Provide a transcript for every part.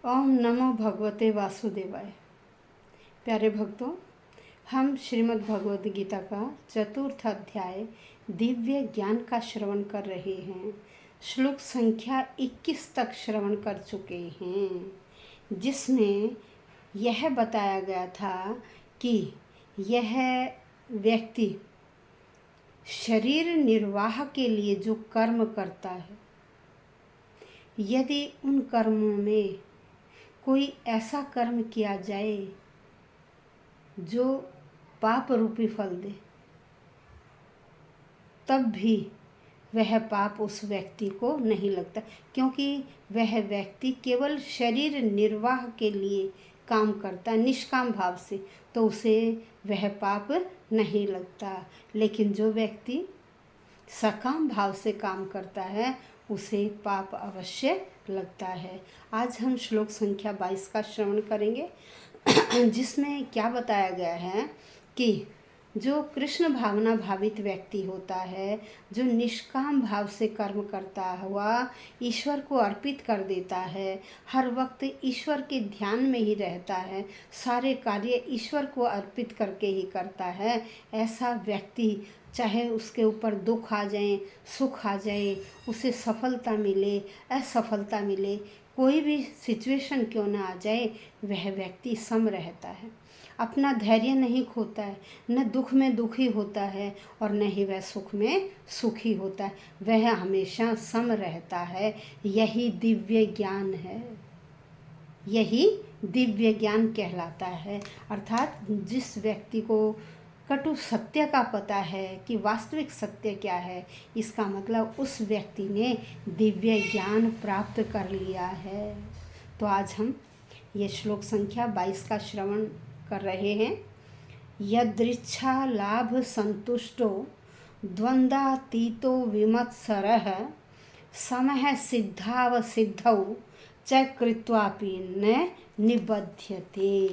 ओम नमो भगवते वासुदेवाय। प्यारे भक्तों, हम श्रीमद् भगवद गीता का चतुर्थ अध्याय दिव्य ज्ञान का श्रवण कर रहे हैं। श्लोक संख्या 21 तक श्रवण कर चुके हैं, जिसमें यह बताया गया था कि यह व्यक्ति शरीर निर्वाह के लिए जो कर्म करता है, यदि उन कर्मों में कोई ऐसा कर्म किया जाए जो पाप रूपी फल दे, तब भी वह पाप उस व्यक्ति को नहीं लगता, क्योंकि वह व्यक्ति केवल शरीर निर्वाह के लिए काम करता है निष्काम भाव से, तो उसे वह पाप नहीं लगता। लेकिन जो व्यक्ति सकाम भाव से काम करता है उसे पाप अवश्य लगता है। आज हम श्लोक संख्या 22 का श्रवण करेंगे, जिसमें क्या बताया गया है कि जो कृष्ण भावना भावित व्यक्ति होता है, जो निष्काम भाव से कर्म करता हुआ ईश्वर को अर्पित कर देता है, हर वक्त ईश्वर के ध्यान में ही रहता है, सारे कार्य ईश्वर को अर्पित करके ही करता है, ऐसा व्यक्ति चाहे उसके ऊपर दुख आ जाए, सुख आ जाए, उसे सफलता मिले, असफलता मिले, कोई भी सिचुएशन क्यों ना आ जाए, वह व्यक्ति सम रहता है, अपना धैर्य नहीं खोता है, न दुख में दुखी होता है और न ही वह सुख में सुखी होता है, वह हमेशा सम रहता है। यही दिव्य ज्ञान है, यही दिव्य ज्ञान कहलाता है। अर्थात जिस व्यक्ति को कटु सत्य का पता है कि वास्तविक सत्य क्या है, इसका मतलब उस व्यक्ति ने दिव्य ज्ञान प्राप्त कर लिया है। तो आज हम ये श्लोक संख्या 22 का श्रवण कर रहे हैं। यदृच्छा लाभ संतुष्टो द्वंद्वातीतो विमत्सरः समः सिद्धावसिद्धौ च कृत्वापि न निबध्यते।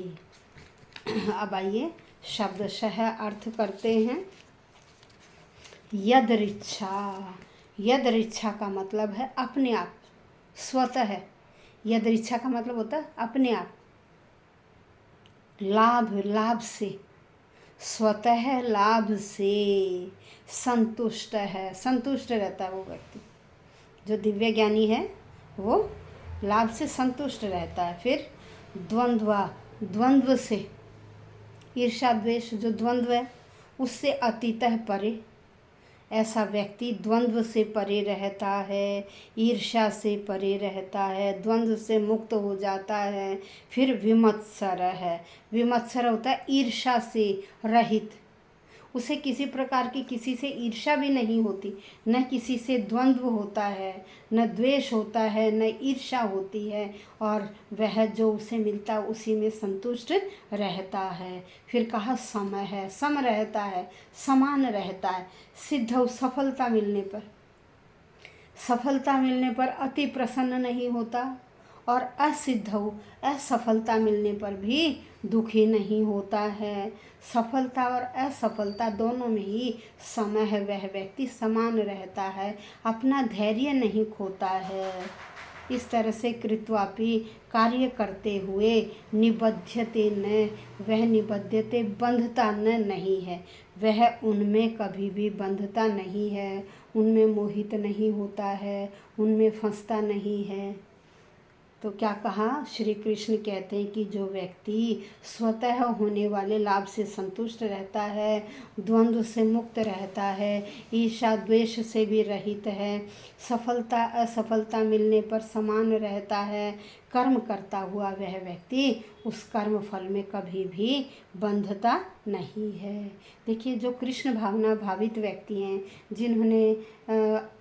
अब आइए शब्दशः अर्थ करते हैं। यदृच्छा, यदृच्छा का मतलब है अपने आप, स्वतः। यदृच्छा का मतलब होता है अपने आप, लाभ, लाभ से, स्वतः लाभ से संतुष्ट है, संतुष्ट रहता है वो व्यक्ति। जो दिव्य ज्ञानी है वो लाभ से संतुष्ट रहता है। फिर द्वंद्व, द्वंद्व से, ईर्ष्या द्वेष जो द्वंद्व है उससे अतीतः परे, ऐसा व्यक्ति द्वंद्व से परे रहता है, ईर्ष्या से परे रहता है, द्वंद्व से मुक्त हो जाता है। फिर विमत्सर है, विमत्सर होता है ईर्ष्या से रहित, उसे किसी प्रकार की किसी से ईर्ष्या भी नहीं होती, न किसी से द्वंद्व होता है, न द्वेष होता है, न ईर्ष्या होती है, और वह जो उसे मिलता है उसी में संतुष्ट रहता है। फिर कहा सम है, सम रहता है, समान रहता है। सिद्ध, सफलता मिलने पर, सफलता मिलने पर अति प्रसन्न नहीं होता, और असिद्ध, असफलता मिलने पर भी दुखी नहीं होता है। सफलता और असफलता दोनों में ही सम है, वह व्यक्ति समान रहता है, अपना धैर्य नहीं खोता है। इस तरह से कृत्वापि, कार्य करते हुए, निबध्यते न, वह निबध्यते बंधता न नहीं है, वह उनमें कभी भी बंधता नहीं है, उनमें मोहित नहीं होता है, उनमें फंसता नहीं है। तो क्या कहा, श्री कृष्ण कहते हैं कि जो व्यक्ति स्वतः होने वाले लाभ से संतुष्ट रहता है, द्वंद्व से मुक्त रहता है, ईर्ष्या द्वेष से भी रहित है, सफलता असफलता मिलने पर समान रहता है, कर्म करता हुआ वह व्यक्ति उस कर्म फल में कभी भी बंधता नहीं है। देखिए, जो कृष्ण भावना भावित व्यक्ति हैं, जिन्होंने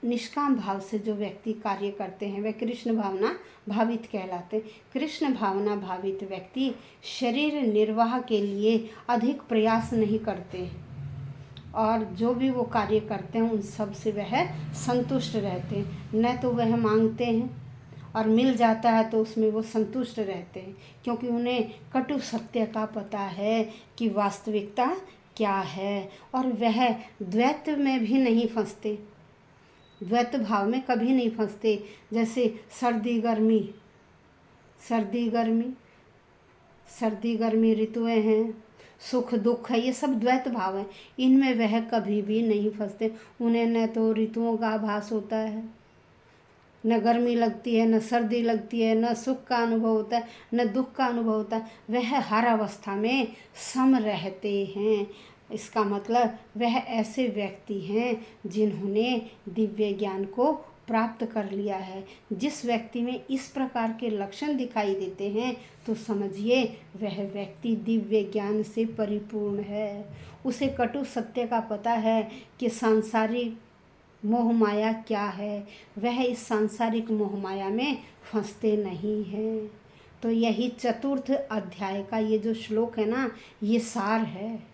निष्काम भाव से जो व्यक्ति कार्य करते हैं, वे कृष्ण भावना भावित कहलाते हैं। कृष्ण भावना भावित व्यक्ति शरीर निर्वाह के लिए अधिक प्रयास नहीं करते हैं, और जो भी वो कार्य करते हैं उन सब से वह संतुष्ट रहते हैं। न तो वह मांगते हैं और मिल जाता है तो उसमें वो संतुष्ट रहते हैं, क्योंकि उन्हें कटु सत्य का पता है कि वास्तविकता क्या है, और वह द्वैत में भी नहीं फंसते, द्वैत भाव में कभी नहीं फंसते। जैसे सर्दी गर्मी, सर्दी गर्मी, सर्दी गर्मी ऋतुएं हैं, सुख दुख है, ये सब द्वैत भाव है। इनमें वह कभी भी नहीं फंसते। उन्हें न तो ऋतुओं का आभास होता है, न गर्मी लगती है, न सर्दी लगती है, न सुख का अनुभव होता है, न दुख का अनुभव होता है। वह हर अवस्था में सम रहते हैं। इसका मतलब वह ऐसे व्यक्ति हैं जिन्होंने दिव्य ज्ञान को प्राप्त कर लिया है। जिस व्यक्ति में इस प्रकार के लक्षण दिखाई देते हैं तो समझिए वह व्यक्ति दिव्य ज्ञान से परिपूर्ण है। उसे कटु सत्य का पता है कि सांसारिक मोह माया क्या है। वह इस सांसारिक मोह माया में फंसते नहीं हैं। तो यही चतुर्थ अध्याय का ये जो श्लोक है ना, ये सार है।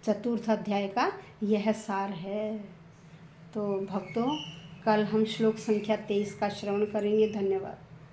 चतुर्थ अध्याय का यह सार है। तो भक्तों, कल हम श्लोक संख्या 23 का श्रवण करेंगे। धन्यवाद।